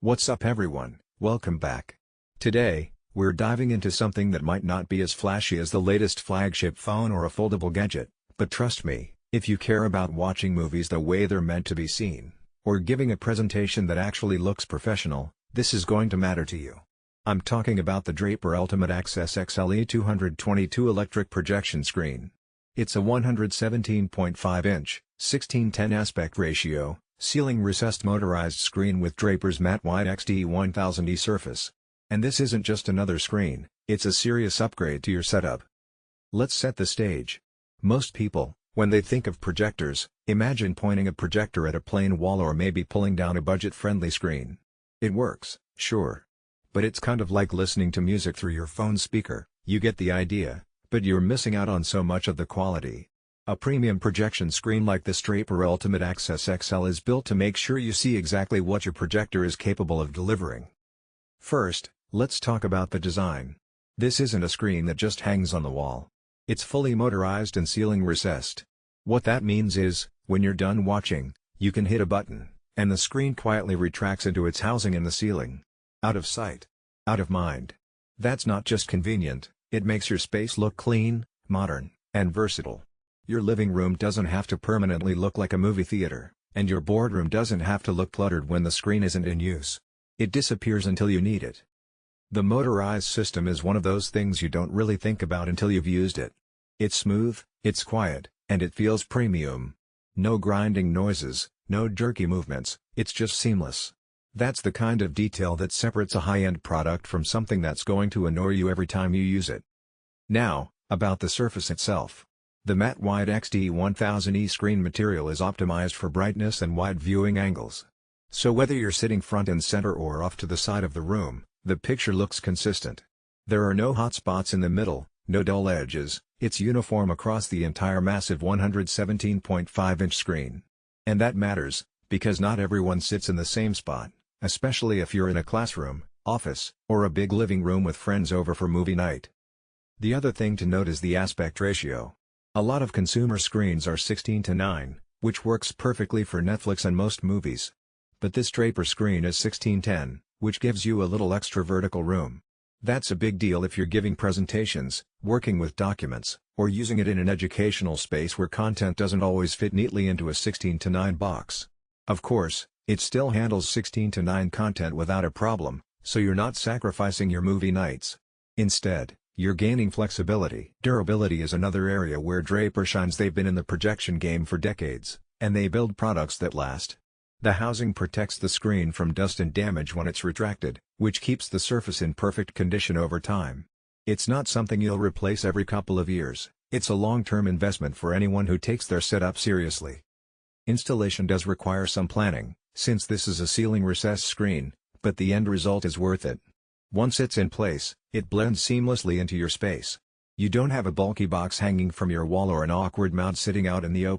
What's up everyone, welcome back. Today, we're diving into something that might not be as flashy as the latest flagship phone or a foldable gadget, but trust me, if you care about watching movies the way they're meant to be seen, or giving a presentation that actually looks professional, this is going to matter to you. I'm talking about the Draper Ultimate Access XLE 222 electric projection screen. It's a 117.5-inch, 16:10 aspect ratio, ceiling recessed motorized screen with Draper's matte white XD1000E surface. And this isn't just another screen, it's a serious upgrade to your setup. Let's set the stage. Most people, when they think of projectors, imagine pointing a projector at a plain wall or maybe pulling down a budget-friendly screen. It works, sure. But it's kind of like listening to music through your phone speaker, you get the idea, but you're missing out on so much of the quality. A premium projection screen like this Draper Ultimate Access XL is built to make sure you see exactly what your projector is capable of delivering. First, let's talk about the design. This isn't a screen that just hangs on the wall. It's fully motorized and ceiling recessed. What that means is, when you're done watching, you can hit a button, and the screen quietly retracts into its housing in the ceiling. Out of sight. Out of mind. That's not just convenient, it makes your space look clean, modern, and versatile. Your living room doesn't have to permanently look like a movie theater, and your boardroom doesn't have to look cluttered when the screen isn't in use. It disappears until you need it. The motorized system is one of those things you don't really think about until you've used it. It's smooth, it's quiet, and it feels premium. No grinding noises, no jerky movements, it's just seamless. That's the kind of detail that separates a high-end product from something that's going to annoy you every time you use it. Now, about the surface itself. The matte white XD1000E screen material is optimized for brightness and wide viewing angles. So whether you're sitting front and center or off to the side of the room, the picture looks consistent. There are no hot spots in the middle, no dull edges, it's uniform across the entire massive 117.5-inch screen. And that matters, because not everyone sits in the same spot, especially if you're in a classroom, office, or a big living room with friends over for movie night. The other thing to note is the aspect ratio. A lot of consumer screens are 16:9, which works perfectly for Netflix and most movies. But this Draper screen is 16:10, which gives you a little extra vertical room. That's a big deal if you're giving presentations, working with documents, or using it in an educational space where content doesn't always fit neatly into a 16:9 box. Of course, it still handles 16:9 content without a problem, so you're not sacrificing your movie nights. Instead, you're gaining flexibility. Durability is another area where Draper shines. They've been in the projection game for decades, and they build products that last. The housing protects the screen from dust and damage when it's retracted, which keeps the surface in perfect condition over time. It's not something you'll replace every couple of years, it's a long-term investment for anyone who takes their setup seriously. Installation does require some planning, since this is a ceiling recessed screen, but the end result is worth it. Once it's in place, it blends seamlessly into your space. You don't have a bulky box hanging from your wall or an awkward mount sitting out in the open.